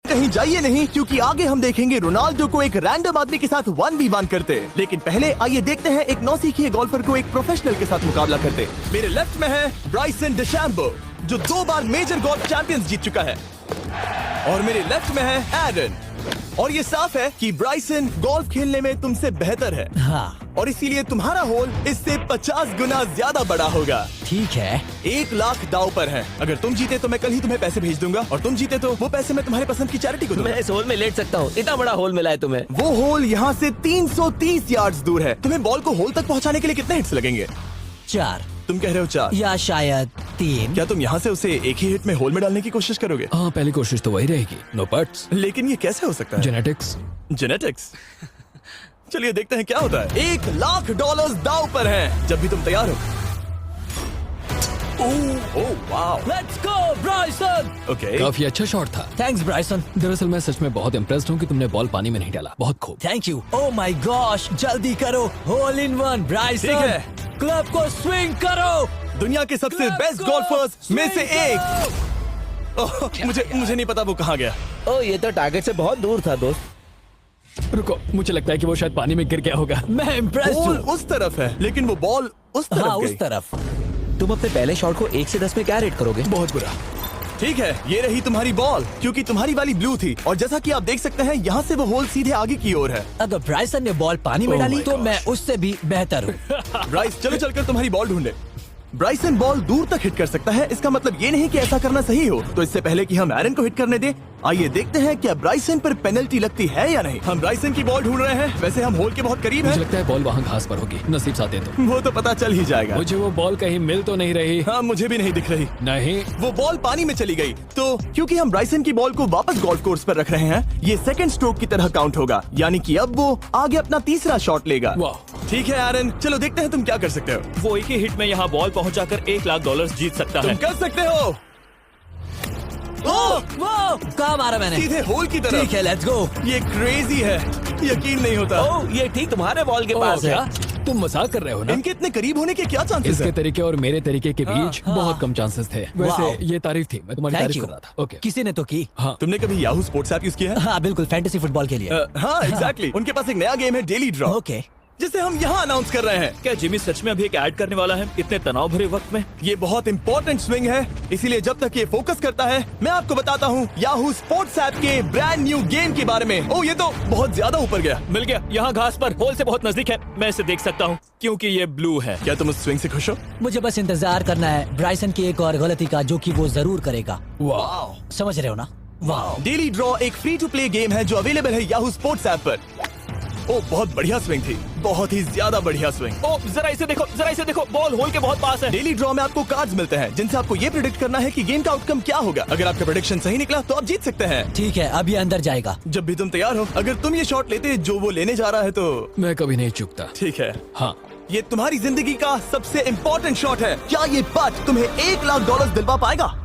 कहीं जाइए नहीं, क्योंकि आगे हम देखेंगे रोनाल्डो को एक रैंडम आदमी के साथ 1v1 करते। लेकिन पहले आइए देखते हैं एक नौसिखिए गोल्फर को एक प्रोफेशनल के साथ मुकाबला करते। मेरे लेफ्ट में है ब्राइसन डेशैम्बो, जो 2 बार मेजर गोल्फ चैंपियंस जीत चुका है, और मेरे लेफ्ट में है एरन। और ये साफ है कि ब्राइसन गोल्फ खेलने में तुमसे बेहतर है। हाँ। और इसीलिए तुम्हारा होल इससे 50 गुना ज्यादा बड़ा होगा। ठीक है। 1 लाख दाव पर है। अगर तुम जीते तो मैं कल ही तुम्हें पैसे भेज दूंगा, और तुम जीते तो वो पैसे मैं तुम्हारे पसंद की चैरिटी को दूंगा। मैं इस होल में लेट सकता हूँ, इतना बड़ा होल मिला है तुम्हें। वो होल यहाँ से 330 यार्ड्स दूर है। तुम्हें बॉल को होल तक पहुँचाने के लिए कितने हिट्स लगेंगे? 4 तुम कह रहे हो 4 या शायद 3। क्या तुम यहाँ से उसे एक ही हिट में होल में डालने की कोशिश करोगे? हाँ, पहली कोशिश तो वही रहेगी। No buts. लेकिन ये कैसे हो सकता है? जेनेटिक्स। जेनेटिक्स। चलिए देखते हैं क्या होता है। $1 लाख दाव पर हैं। जब भी तुम तैयार हो। Oh wow. Let's go Bryson. Okay. काफी अच्छा शॉट था। Thanks Bryson. दरअसल मैं सच में बहुत इम्प्रेस्ड हूँ कि तुमने बॉल पानी में नहीं डाला। बहुत खूब। Thank you. Oh my gosh, जल्दी करो। Hole in one Bryson. ठीक है। क्लब को स्विंग करो। दुनिया के सबसे बेस्ट गोल्फर्स में से एक। ओह, मुझे नहीं पता वो कहाँ गया। ओ, ये तो टारगेट से बहुत दूर था दोस्त। रुको, मुझे लगता है कि वो शायद पानी में गिर गया होगा। मैं इम्प्रेस्ड बॉल हूँ। उस तरफ है, लेकिन वो बॉल उस तरफ हाँ, गई। उस तरफ। तुम अपने पहले शॉट को 1 से 10 में क्या रेट करोगे? बहुत बुरा। ठीक है, ये रही तुम्हारी बॉल, क्योंकि तुम्हारी वाली ब्लू थी, और जैसा कि आप देख सकते हैं यहाँ से वो होल सीधे आगे की ओर है। अगर ब्राइसन ने बॉल पानी में Oh डाली my तो gosh. मैं उससे भी बेहतर हूँ। ब्राइस, चलो चलकर तुम्हारी बॉल ढूंढे। ब्राइसन बॉल दूर तक हिट कर सकता है, इसका मतलब ये नहीं कि ऐसा करना सही हो। तो इससे पहले कि हम एरन को हिट करने दें, आइए देखते हैं क्या ब्राइसन पर पेनल्टी लगती है या नहीं। हम ब्राइसन की बॉल ढूंढ रहे हैं। वैसे हम होल के बहुत करीब मुझे हैं। लगता है बॉल वहाँ घास पर होगी। नसीब साथ दे तो। वो तो पता चल ही जाएगा। मुझे वो बॉल कहीं मिल तो नहीं रही। हाँ, मुझे भी नहीं दिख रही। नहीं। वो बॉल पानी में चली गई। तो क्योंकि हम ब्राइसन की बॉल को वापस गोल्फ कोर्स पर रख रहे हैं, ये सेकंड स्ट्रोक की तरह काउंट होगा, यानी कि अब वो आगे अपना तीसरा शॉट लेगा। वाह। ठीक है एरन, चलो देखते हैं तुम क्या कर सकते हो। वो एक ही हिट में यहाँ बॉल पहुँचाकर $1 लाख जीत सकता तुम है। कर सकते हो। ओह, वो कहाँ मारा मैंने? सीधे होल की तरफ। ठीक है, लेट्स गो। ये क्रेजी है, यकीन नहीं होता। ओ, ये ठीक तुम्हारे बॉल के पास है। क्या तुम मजाक कर रहे हो ना? इनके इतने करीब होने के क्या चांसेस इसके हैं? तरीके और मेरे तरीके के बीच हाँ। बहुत कम चांसेस थे। वाह। वैसे ये तारीफ थी, मैं तुम्हारी थैंक तारीफ यू। कर रहा था। ओके। किसी ने तो की। हाँ। तुमने कभी याहू स्पोर्ट्स ऐप यूज किया है? हाँ बिल्कुल, फैंटेसी फुटबॉल के लिए। हाँ, एग्जैक्टली। उनके पास एक नया गेम है, डेली ड्रॉ, ओके। जिसे हम यहाँ अनाउंस कर रहे हैं। क्या जिमी सच में अभी एक ऐड करने वाला है इतने तनाव भरे वक्त में? ये बहुत इंपॉर्टेंट स्विंग है, इसीलिए जब तक ये फोकस करता है, मैं आपको बताता हूँ याहू स्पोर्ट्स ऐप के ब्रांड न्यू गेम के बारे में। ओह, ये तो बहुत ज्यादा ऊपर गया। मिल गया, यहाँ घास पर होल से बहुत नजदीक है। मैं इसे देख सकता हूँ क्योंकि ये ब्लू है। क्या तुम उस स्विंग से खुश हो? मुझे बस इंतजार करना है ब्राइसन की एक और गलती का, जो कि वो जरूर करेगा। वाह। समझ रहे हो ना? वाह। डेली ड्रॉ एक फ्री टू प्ले गेम है जो अवेलेबल है याहू स्पोर्ट्स ऐप पर। ओह, बहुत बढ़िया स्विंग थी, बहुत ही ज्यादा बढ़िया स्विंग। ओ, जरा इसे देखो, बॉल होल के बहुत पास है। डेली ड्रॉ में आपको कार्ड्स मिलते हैं, जिनसे आपको ये प्रेडिक्ट करना है कि गेम का आउटकम क्या होगा। अगर आपका प्रेडिक्शन सही निकला तो आप जीत सकते हैं। ठीक है, अब ये अंदर जाएगा। जब भी तुम तैयार हो, अगर तुम ये शॉट लेते जो वो लेने जा रहा है तो मैं कभी नहीं चूकता। ठीक है। हाँ। ये तुम्हारी जिंदगी का सबसे इम्पोर्टेंट शॉट है। क्या ये पट तुम्हें $1 लाख दिलवा पाएगा?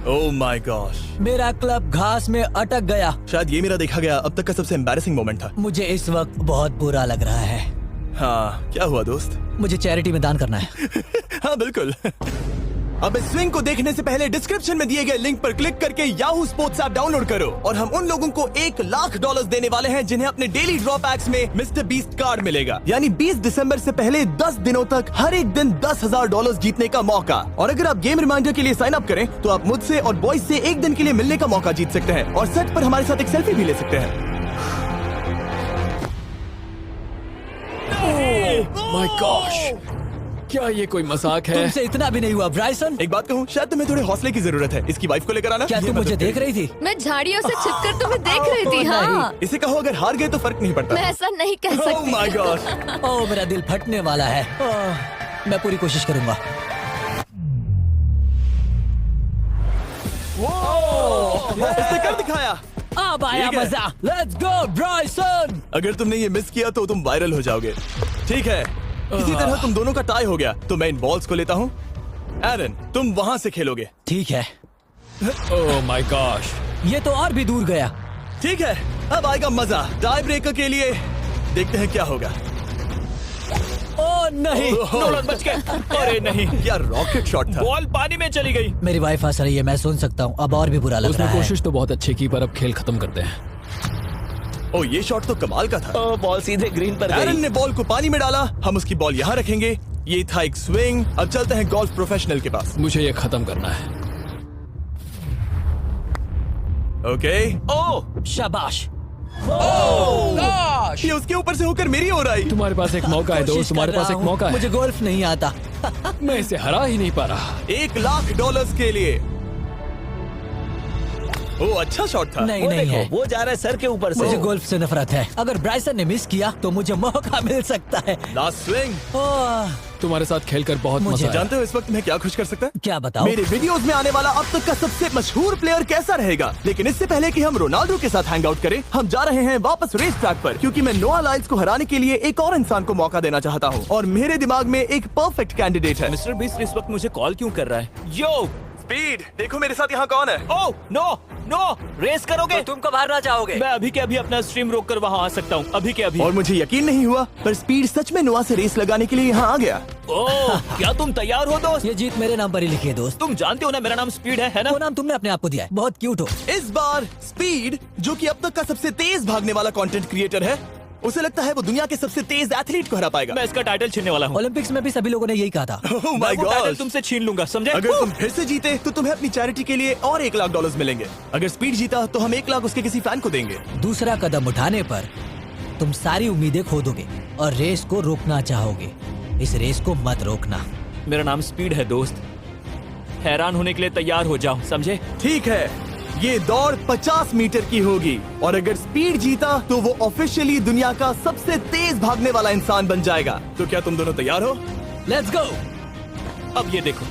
ओह माय गॉश, मेरा क्लब घास में अटक गया। शायद ये मेरा देखा गया अब तक का सबसे एम्बैरेसिंग मोमेंट था। मुझे इस वक्त बहुत बुरा लग रहा है। हाँ, क्या हुआ दोस्त? मुझे चैरिटी में दान करना है। हाँ बिल्कुल। अब इस स्विंग को देखने से पहले डिस्क्रिप्शन में दिए गए लिंक पर क्लिक करके याहू स्पोर्ट्स ऐप डाउनलोड करो, और हम उन लोगों को $1 लाख देने वाले हैं जिन्हें अपने डेली ड्रॉ पैक्स में मिस्टर बीस्ट कार्ड मिलेगा। यानी 20 दिसंबर से पहले 10 दिनों तक हर एक दिन $10,000 जीतने का मौका। और अगर आप गेम रिमाइंडर के लिए साइन अप करें तो आप मुझसे और बॉयज से एक दिन के लिए मिलने का मौका जीत सकते हैं, और सेट पर हमारे साथ एक सेल्फी भी ले सकते हैं। माय गॉश, क्या ये कोई मजाक है? तुमसे इतना भी नहीं हुआ ब्राइसन। एक बात कहूँ, शायद तुम्हें थोड़े हौसले की जरूरत है। इसकी वाइफ को लेकर आना। क्या ये तुम मुझे मदद देख करेगी। रही थी? मैं झाड़ियों से छिपकर तुम्हें देख रही थी। हाँ, इसे कहो अगर हार गए तो फर्क नहीं पड़ता। मैं ऐसा नहीं कह ओह सकती। My God. ओह, मेरा दिल फटने वाला है। मैं पूरी कोशिश करूंगा। इसने कर दिखाया। अब आया ठीक है। मजा। Let's go Bryson. अगर तुमने ये मिस किया तो तुम वायरल हो जाओगे। ठीक है, इसी तरह तुम दोनों का टाई हो गया, तो मैं इन बॉल्स को लेता हूँ। एरन, तुम वहाँ से खेलोगे। ठीक है। ओह माय गॉश, ये तो और भी दूर गया। ठीक है, अब आएगा मजा। टाई ब्रेकर के लिए देखते हैं क्या होगा। ओह नहीं। नोलन बच गए। अरे नहीं, क्या रॉकेट शॉट था। बॉल पानी में चली गई। मेरी वाइफ हंस रही है, मैं सुन सकता हूँ। अब और भी बुरा लग उसने रहा है। कोशिश तो बहुत अच्छी की, पर अब खेल खत्म करते हैं। ओ, ये शॉट तो कमाल का था। ओ, बॉल सीधे ग्रीन पर एरन गई। ने बॉल को पानी में डाला, हम उसकी बॉल यहाँ रखेंगे। ये था एक स्विंग। अब चलते हैं गोल्फ प्रोफेशनल के पास। मुझे ये खत्म करना है। ओके। ओ शाबाश। ये उसके ऊपर से होकर मेरी ओर आई। तुम्हारे पास एक मौका है कोशिश दोस्त, तुम्हारे कर पास रहा एक हूँ। मौका है। मुझे गोल्फ नहीं आता। मैं इसे हरा ही नहीं पा रहा। $1,00,000 के लिए। ओ, अच्छा शॉट था। नहीं वो नहीं देखो, है। वो जा रहा है सर के ऊपर से। मुझे गोल्फ से नफरत है। अगर ब्राइसन ने मिस किया तो मुझे मौका मिल सकता है। Last swing. ओह, तुम्हारे साथ खेलकर बहुत मुझे मजा आया। जानते हो इस वक्त मैं क्या खुश कर सकता है? क्या बताओ? मेरे वीडियोस में आने वाला अब तक का सबसे मशहूर प्लेयर कैसा रहेगा। लेकिन इससे पहले कि हम रोनाल्डो के साथ हैंग आउट करें, हम जा रहे हैं वापस रेस ट्रैक पर, क्योंकि मैं नोआ लाइल्स को हराने के लिए एक और इंसान को मौका देना चाहता हूँ और मेरे दिमाग में एक परफेक्ट कैंडिडेट है। मिस्टर बीस्ट इस वक्त मुझे कॉल क्यों कर रहा है? यो स्पीड, देखो मेरे साथ यहाँ कौन है। ओ नो नो, रेस करोगे? तुम कब हारना चाहोगे? मैं अभी के अभी अपना स्ट्रीम रोक कर वहाँ आ सकता हूँ, अभी के अभी। और मुझे यकीन नहीं हुआ, पर स्पीड सच में नोआ से रेस लगाने के लिए यहाँ आ गया। ओह, क्या तुम तैयार हो दोस्त? ये जीत मेरे नाम पर ही लिखी है दोस्त। तुम जानते हो ना मेरा नाम स्पीड है ना? वो नाम तुमने अपने आप को दिया है। बहुत क्यूट हो। इस बार स्पीड, जो कि अब तक का सबसे तेज भागने वाला कंटेंट क्रिएटर है, उसे लगता है वो दुनिया के सबसे तेज एथलीट को हरा पाएगा। मैं इसका टाइटल छीनने वाला हूँ। ओलंपिक्स में भी सभी लोगों ने यही कहा था। Oh मैं my वो टाइटल God! तुमसे छीन लूंगा, समझे? अगर तुम फिर से जीते तो तुम्हें अपनी चैरिटी के लिए और $1,00,000 मिलेंगे। अगर स्पीड जीता तो हम 1 लाख उसके किसी फैन को देंगे। दूसरा कदम उठाने पर तुम सारी उम्मीदें खो दोगे और रेस को रोकना चाहोगे। इस रेस को मत रोकना। मेरा नाम स्पीड है दोस्त। हैरान होने के लिए तैयार हो जाओ, समझे? ठीक है, ये दौड़ 50 मीटर की होगी और अगर स्पीड जीता तो वो ऑफिशियली दुनिया का सबसे तेज भागने वाला इंसान बन जाएगा। तो क्या तुम दोनों तैयार हो? Let's go. अब ये देखो।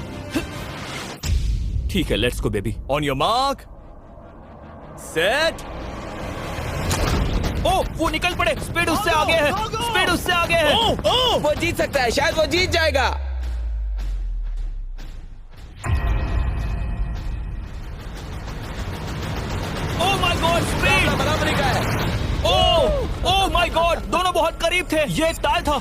ठीक है, let's go baby. On your mark, set. ओ, वो निकल पड़े। स्पीड उससे आगे है। स्पीड उससे आगे है। वो जीत सकता है, शायद वो जीत जाएगा। ओह माय गॉड, स्पीड बराबरी का है। ओह माय गॉड, दोनों बहुत करीब थे। ये टाई था।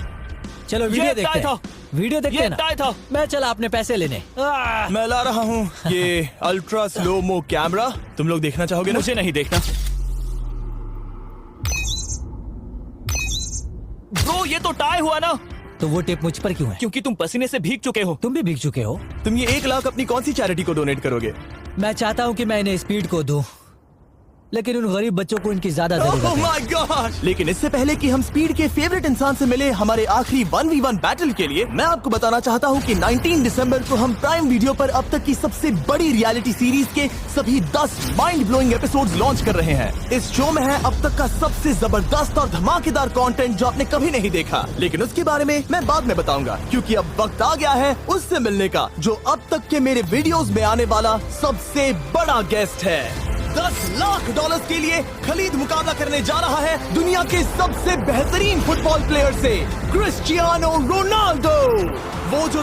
चलो वीडियो ये देखते टाई था। हैं। वीडियो देखते ये हैं ना। टाई था। मैं चला अपने पैसे लेने। मैं ला रहा हूँ ये अल्ट्रा स्लो मो कैमरा। तुम लोग देखना चाहोगे ना? मुझे नहीं देखना। ब्रो, ये तो टाई हुआ ना? तो वो टिप मुझ पर क्यों है? क्योंकि तुम पसीने से भीग चुके हो। तुम भी भीग चुके हो। तुम ये 1 लाख अपनी कौन सी चैरिटी को डोनेट करोगे? मैं चाहता हूँ कि मैं इन्हें स्पीड को दूं, लेकिन उन गरीब बच्चों को इनकी ज्यादा जरूरत Oh है। my God! लेकिन इससे पहले कि हम स्पीड के फेवरेट इंसान से मिले हमारे आखिरी 1v1 बैटल के लिए, मैं आपको बताना चाहता हूँ कि 19 दिसंबर को हम प्राइम वीडियो पर अब तक की सबसे बड़ी रियलिटी सीरीज के सभी 10 माइंड ब्लोइंग एपिसोड्स लॉन्च कर रहे हैं। इस शो में है अब तक का सबसे जबरदस्त और धमाकेदार कंटेंट जो आपने कभी नहीं देखा, लेकिन उसके बारे में मैं बाद में बताऊंगा, क्योंकि अब वक्त आ गया है उससे मिलने का जो अब तक के मेरे वीडियोस में आने वाला सबसे बड़ा गेस्ट है। $10,00,000 के लिए खलीद मुकाबला करने जा रहा है दुनिया के सबसे बेहतरीन फुटबॉल प्लेयर से, क्रिस्टियानो रोनाल्डो। वो जो